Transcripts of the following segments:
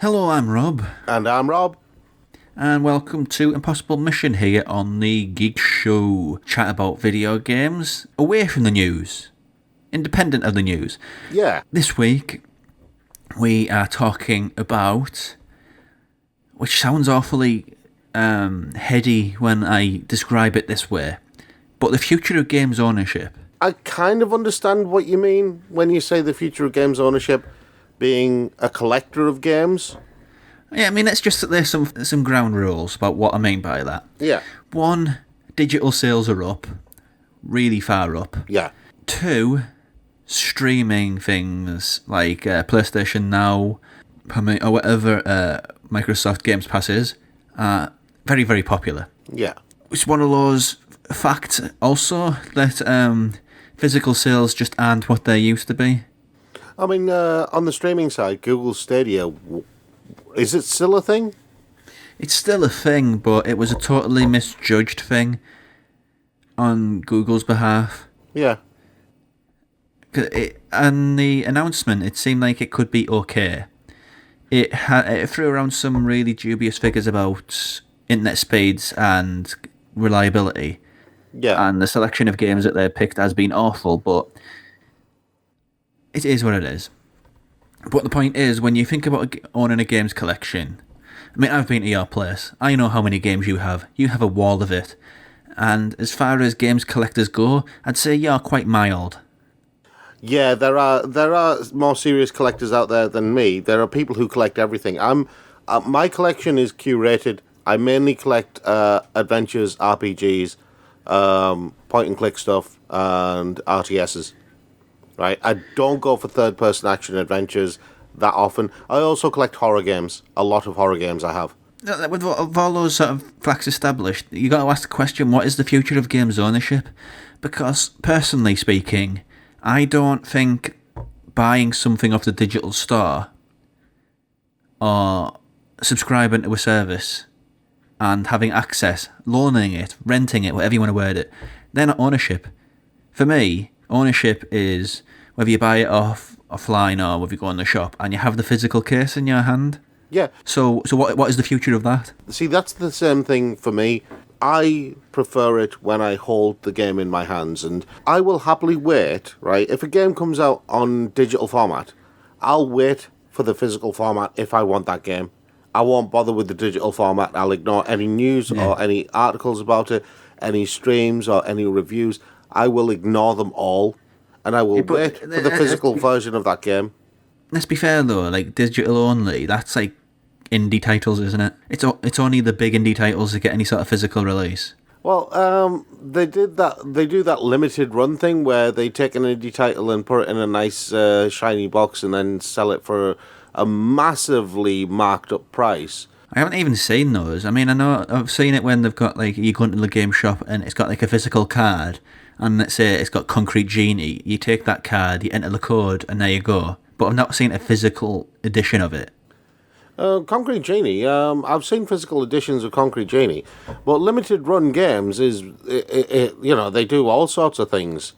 Hello, I'm Rob. And I'm Rob. And welcome to Impossible Mission here on the Geek Show. Chat about video games, away from the news, independent of the news. Yeah. This week, we are talking about, which sounds awfully heady when I describe it this way, but the future of games ownership. I kind of understand what you mean when you say the future of games ownership being a collector of games. Yeah, I mean, let's just there's some ground rules about what I mean by that. Yeah. 1, digital sales are up, really far up. Yeah. 2, streaming things like PlayStation Now, or whatever Microsoft Games Pass is, are very, very popular. Yeah. It's one of those facts also that physical sales just aren't what they used to be. I mean, on the streaming side, Google Stadia, is it still a thing? It's still a thing, but it was a totally misjudged thing on Google's behalf. Yeah. And the announcement, it seemed like it could be okay. It threw around some really dubious figures about internet speeds and reliability. Yeah. And the selection of games that they picked has been awful, but it is what it is. But the point is, when you think about owning a games collection, I mean, I've been to your place. I know how many games you have. You have a wall of it. And as far as games collectors go, I'd say you're quite mild. Yeah, there are more serious collectors out there than me. There are people who collect everything. My collection is curated. I mainly collect adventures, RPGs, point-and-click stuff, and RTSs. Right, I don't go for third-person action adventures that often. I also collect horror games. A lot of horror games I have. With all those sort of facts established, you got to ask the question: what is the future of games ownership? Because personally speaking, I don't think buying something off the digital store or subscribing to a service and having access, loaning it, renting it, whatever you want to word it, they're not ownership. For me, ownership is whether you buy it offline or whether you go in the shop and you have the physical case in your hand. Yeah. So what is the future of that? See, that's the same thing for me. I prefer it when I hold the game in my hands, and I will happily wait, right? If a game comes out on digital format, I'll wait for the physical format if I want that game. I won't bother with the digital format. I'll ignore any news or any articles about it, any streams or any reviews. I will ignore them all, and I will wait for the physical version of that game. Let's be fair though, like digital only, that's like indie titles, isn't it? It's only the big indie titles that get any sort of physical release. Well, they do that limited run thing where they take an indie title and put it in a nice shiny box and then sell it for a massively marked up price. I haven't even seen those. I mean, I know I've seen it when they've got like, you go into the game shop and it's got like a physical card, and let's say it's got Concrete Genie. You take that card, you enter the code, and there you go. But I've not seen a physical edition of it. Concrete Genie, I've seen physical editions of Concrete Genie, but limited run games is, they do all sorts of things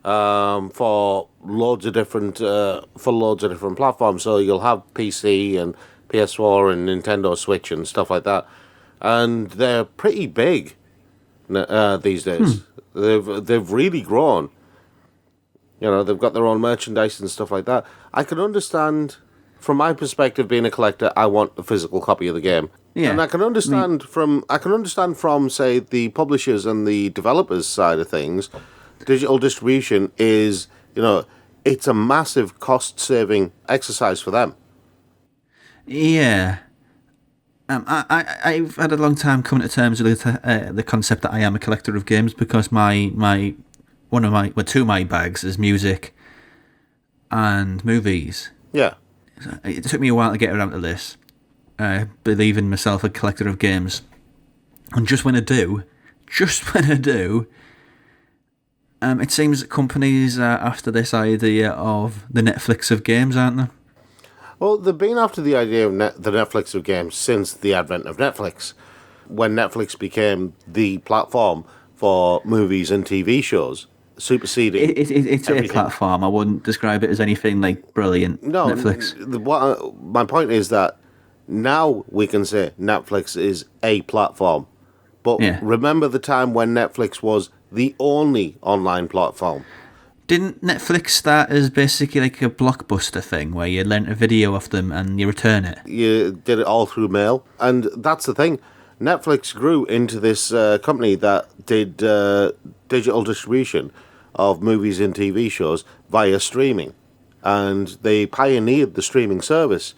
for loads of different platforms. So you'll have PC and PS4 and Nintendo Switch and stuff like that, and they're pretty big these days. They've really grown. You know, they've got their own merchandise and stuff like that. I can understand, from my perspective, being a collector, I want a physical copy of the game. Yeah. And I can understand from say the publishers and the developers side of things, digital distribution is, it's a massive cost saving exercise for them. Yeah. I've had a long time coming to terms with the concept that I am a collector of games, because two of my bags is music and movies. Yeah. It took me a while to get around to this. I believe in myself a collector of games. And just when I do, it seems that companies are after this idea of the Netflix of games, aren't they? Well, they've been after the idea of the Netflix of games since the advent of Netflix, when Netflix became the platform for movies and TV shows, superseding it's everything. A platform. I wouldn't describe it as anything like brilliant. No, Netflix. My point is that Now we can say Netflix is a platform. But remember the time when Netflix was the only online platform. Didn't Netflix start as basically like a Blockbuster thing where you rent a video off them and you return it? You did it all through mail. And that's the thing. Netflix grew into this company that did digital distribution of movies and TV shows via streaming. And they pioneered the streaming service.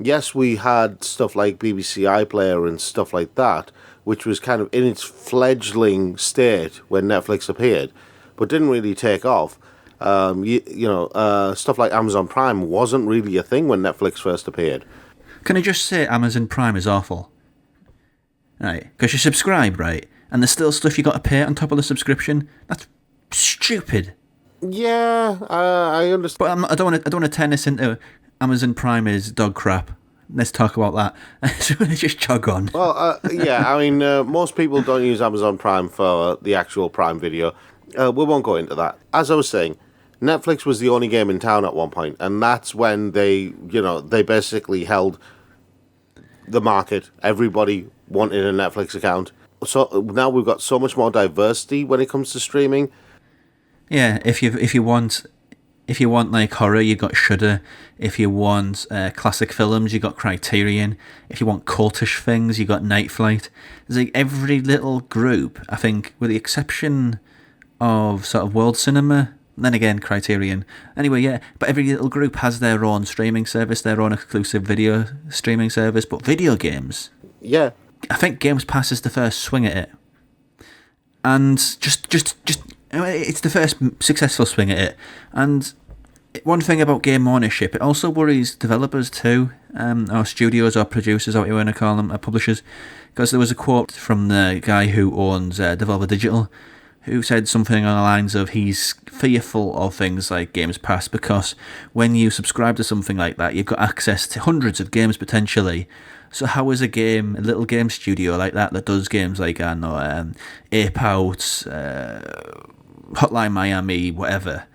Yes, we had stuff like BBC iPlayer and stuff like that, which was kind of in its fledgling state when Netflix appeared, but didn't really take off. Stuff like Amazon Prime wasn't really a thing when Netflix first appeared. Can I just say Amazon Prime is awful? Right, because you subscribe, right, and there's still stuff you got to pay on top of the subscription. That's stupid. Yeah, I understand. But I don't want to turn this into Amazon Prime is dog crap. Let's talk about that. So just chug on. Well, yeah, I mean, most people don't use Amazon Prime for the actual Prime Video. We won't go into that. As I was saying, Netflix was the only game in town at one point, and that's when they basically held the market. Everybody wanted a Netflix account. So now we've got so much more diversity when it comes to streaming. Yeah, if you want like horror, you got Shudder. If you want classic films, you got Criterion. If you want cultish things, you got Night Flight. There's like every little group, I think, with the exception of sort of world cinema, then again Criterion. Anyway, yeah, but every little group has their own streaming service, their own exclusive video streaming service. But video games, yeah, I think Games Pass is the first swing at it, and just it's the first successful swing at it. And one thing about game ownership, it also worries developers too, or studios or producers, or what you want to call them, or publishers, because there was a quote from the guy who owns Devolver Digital, who said something on the lines of he's fearful of things like Games Pass because when you subscribe to something like that, you've got access to hundreds of games potentially. So how is a little game studio like that does games like, I don't know, Ape Out, Hotline Miami, whatever,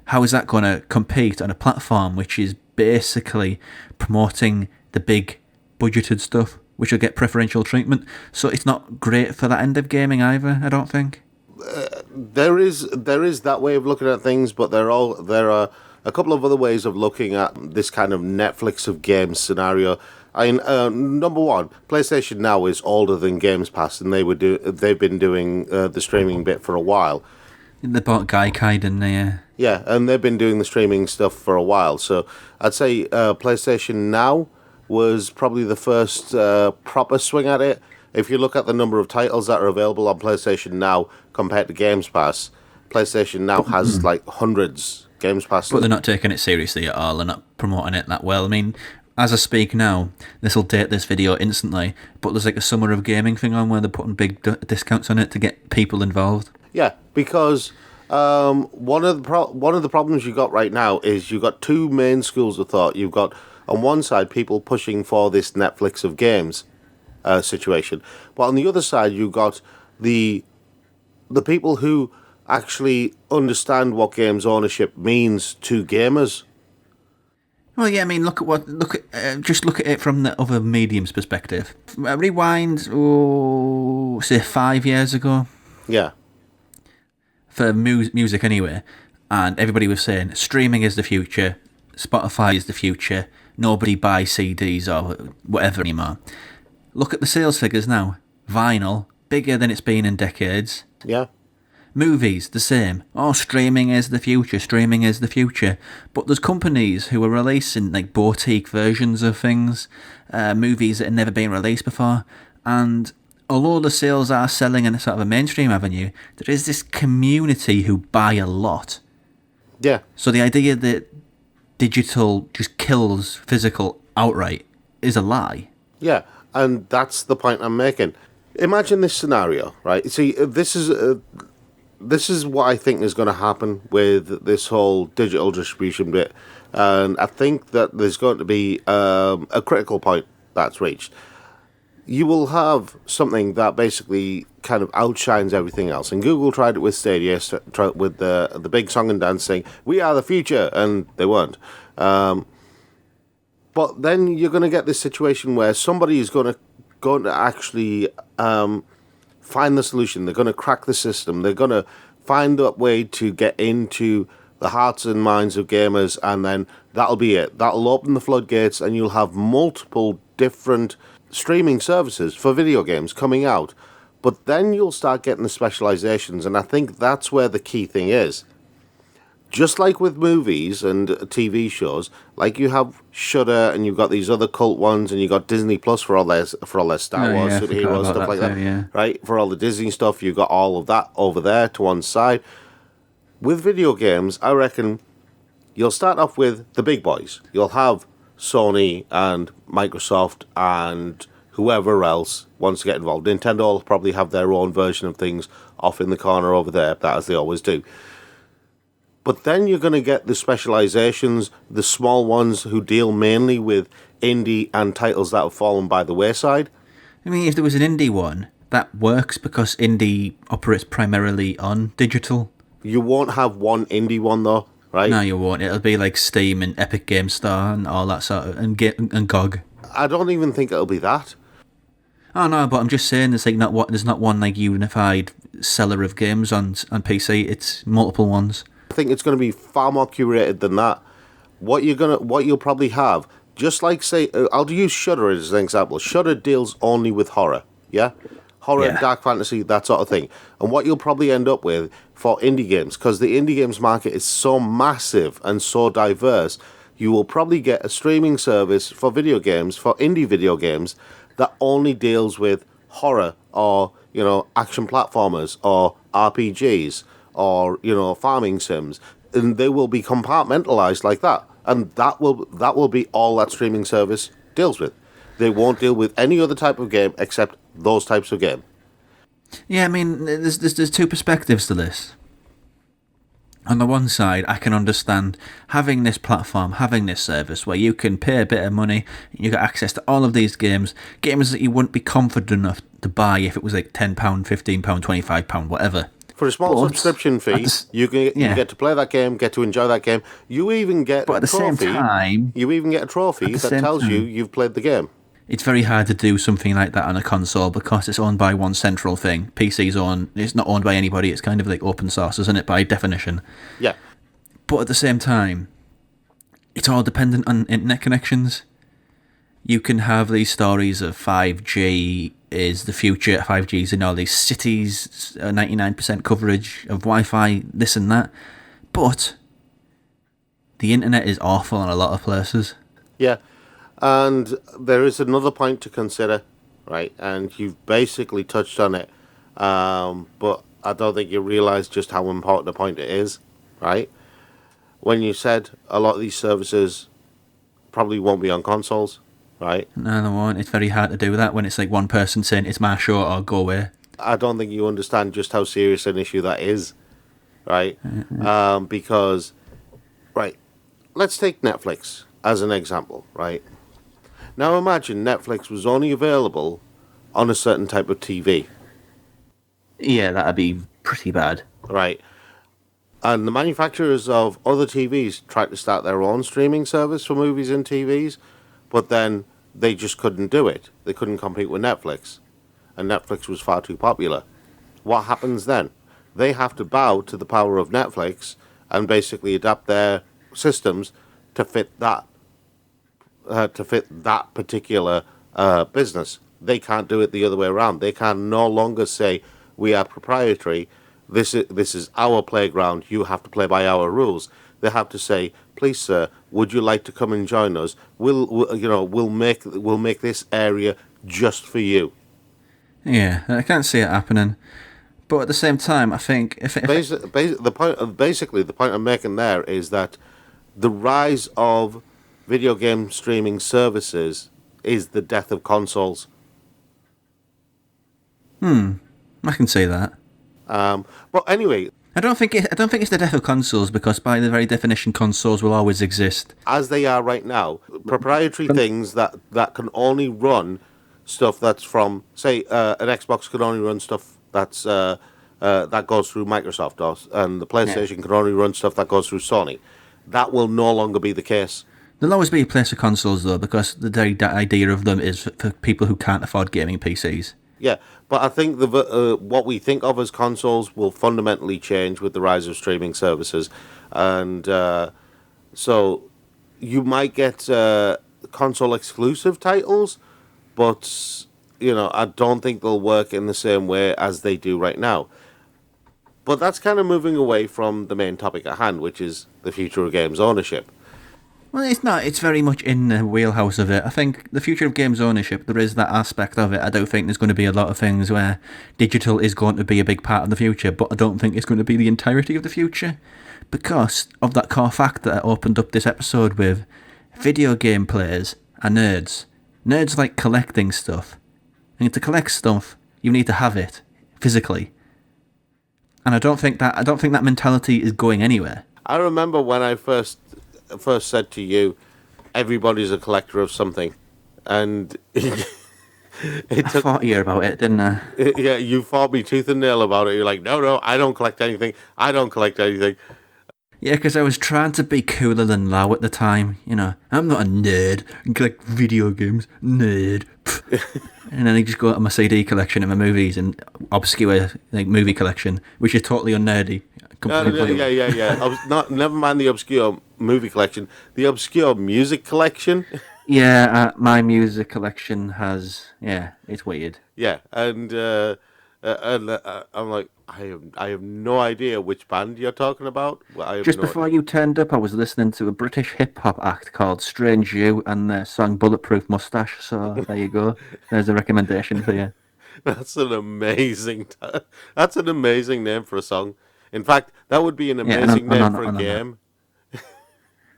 how is that going to compete on a platform which is basically promoting the big budgeted stuff, which will get preferential treatment? So it's not great for that end of gaming either, I don't think. There is that way of looking at things, but there are a couple of other ways of looking at this kind of Netflix of games scenario. I mean, number one, PlayStation Now is older than Games Pass, and they've been doing the streaming bit for a while. They bought Gaikai, didn't they? Yeah, and they've been doing the streaming stuff for a while. So I'd say PlayStation Now was probably the first proper swing at it. If you look at the number of titles that are available on PlayStation Now compared to Games Pass, PlayStation Now has like hundreds. Games Pass, but they're not taking it seriously at all. They're not promoting it that well. I mean, as I speak now, this will date this video instantly, but there's like a Summer of Gaming thing on where they're putting big discounts on it to get people involved. Yeah, because one of the problems you got right now is you've got two main schools of thought. You've got on one side people pushing for this Netflix of games situation, but on the other side you've got the people who actually understand what games ownership means to gamers. Well, yeah, I mean, look at it from the other medium's perspective. Rewind, say 5 years ago. Yeah. For music anyway, and everybody was saying streaming is the future, Spotify is the future, nobody buys CDs or whatever anymore. Look at the sales figures now. Vinyl, bigger than it's been in decades. Yeah. Movies, the same. Oh, streaming is the future. But there's companies who are releasing like boutique versions of things, movies that have never been released before, and although the sales are selling in a sort of a mainstream avenue, there is this community who buy a lot. Yeah. So the idea that digital just kills physical outright is a lie. Yeah, and that's the point I'm making. Imagine this scenario, right? See, this is what I think is going to happen with this whole digital distribution bit, and I think that there's going to be a critical point that's reached. You will have something that basically kind of outshines everything else. And Google tried it with Stadia, with the big song and dance saying, "We are the future," and they weren't. But then you're going to get this situation where somebody is going to actually find the solution. They're going to crack the system. They're going to find a way to get into the hearts and minds of gamers, and then that'll be it. That'll open the floodgates, and you'll have multiple different streaming services for video games coming out. But then you'll start getting the specializations, and I think that's where the key thing is. Just like with movies and TV shows, like you have Shudder, and you've got these other cult ones, and you've got Disney Plus for all their Star Wars superhero stuff like that, yeah. right? For all the Disney stuff, you've got all of that over there to one side. With video games, I reckon you'll start off with the big boys. You'll have Sony and Microsoft and whoever else wants to get involved. Nintendo will probably have their own version of things off in the corner over there, that as they always do. But then you're going to get the specializations, the small ones who deal mainly with indie and titles that have fallen by the wayside. I mean, if there was an indie one, that works because indie operates primarily on digital. You won't have one indie one, though, right? No, you won't. It'll be like Steam and Epic Game Store and all that sort of, and GOG. I don't even think it'll be that. Oh no, but I'm just saying there's not one like unified seller of games on PC. It's multiple ones. I think it's going to be far more curated than that. What you'll probably have, just like say, I'll use Shudder as an example. Shudder deals only with horror, yeah, dark fantasy, that sort of thing. And what you'll probably end up with for indie games, because the indie games market is so massive and so diverse, you will probably get a streaming service for video games, for indie video games, that only deals with horror or, action platformers or RPGs or, farming sims. And they will be compartmentalized like that. And that will be all that streaming service deals with. They won't deal with any other type of game except those types of game. Yeah, I mean, there's two perspectives to this. On the one side, I can understand having this platform, having this service where you can pay a bit of money, you get access to all of these games that you wouldn't be confident enough to buy if it was like £10, £15, £25, whatever. For a small subscription fee, you get to play that game, get to enjoy that game. You even get a trophy that tells you you've played the game. It's very hard to do something like that on a console because it's owned by one central thing. It's not owned by anybody. It's kind of like open source, isn't it, by definition? Yeah. But at the same time, it's all dependent on internet connections. You can have these stories of 5G is the future. 5G's in all these cities, 99% coverage of Wi-Fi, this and that. But the internet is awful in a lot of places. Yeah. And there is another point to consider, right? And you've basically touched on it, but I don't think you realise just how important a point it is, right? When you said a lot of these services probably won't be on consoles, right? No, they won't. It's very hard to do that when it's like one person saying it's my show or go away. I don't think you understand just how serious an issue that is, right? Because, right, let's take Netflix as an example, right? Now imagine Netflix was only available on a certain type of TV. Yeah, that'd be pretty bad. Right. And the manufacturers of other TVs tried to start their own streaming service for movies and TVs, but then they just couldn't do it. They couldn't compete with Netflix. And Netflix was far too popular. What happens then? They have to bow to the power of Netflix and basically adapt their systems to fit that particular business. They can't do it the other way around. They can no longer say, we are proprietary, this is our playground, you have to play by our rules. They have to say, please sir, would you like to come and join us? We'll make this area just for you. Yeah, I can't see it happening. But at the same time, I think the point I'm making there is that the rise of video game streaming services is the death of consoles. I can see that. But anyway, I don't think it's the death of consoles because by the very definition, consoles will always exist as they are right now. Proprietary things that can only run stuff that's from, say, an Xbox can only run stuff that's that goes through Microsoft, and the PlayStation can only run stuff that goes through Sony. That will no longer be the case. There'll always be a place for consoles, though, because the very idea of them is for people who can't afford gaming PCs. Yeah, but I think what we think of as consoles will fundamentally change with the rise of streaming services, and so you might get console exclusive titles, but I don't think they'll work in the same way as they do right now. But that's kind of moving away from the main topic at hand, which is the future of games ownership. Well, it's not. It's very much in the wheelhouse of it. I think the future of games ownership, there is that aspect of it. I don't think there's going to be a lot of things where digital is going to be a big part of the future, but I don't think it's going to be the entirety of the future because of that core fact that I opened up this episode with. Video game players are nerds. Nerds like collecting stuff. And to collect stuff, you need to have it physically. And I don't think that mentality is going anywhere. I remember when I first said to you, everybody's a collector of something, and I fought you about it, didn't I? Yeah, you fought me tooth and nail about it. You're like, no, I don't collect anything. I don't collect anything. Yeah, because I was trying to be cooler than Lau at the time. I'm not a nerd. I collect video games. Nerd. And then I just go out to my CD collection and my movies and obscure movie collection, which is totally unnerdy. Yeah. Never mind the obscure movie collection. The obscure music collection. Yeah, my music collection has. Yeah, it's weird. Yeah, and I'm like, I have no idea which band you're talking about. Just before you turned up, I was listening to a British hip hop act called Strange You and their song Bulletproof Mustache. So there you go. There's a recommendation for you. That's an amazing name for a song. In fact, that would be an amazing name for a game.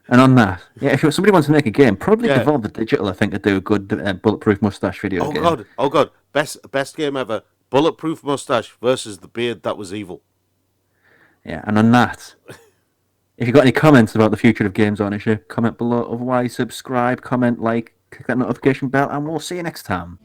And on that, if somebody wants to make a game, probably Devolve the Digital, I think, to do a good Bulletproof Mustache video game. Oh god, best game ever. Bulletproof Mustache versus the beard that was evil. Yeah, and on that, if you've got any comments about the future of games ownership, comment below. Otherwise, subscribe, comment, like, click that notification bell, and we'll see you next time.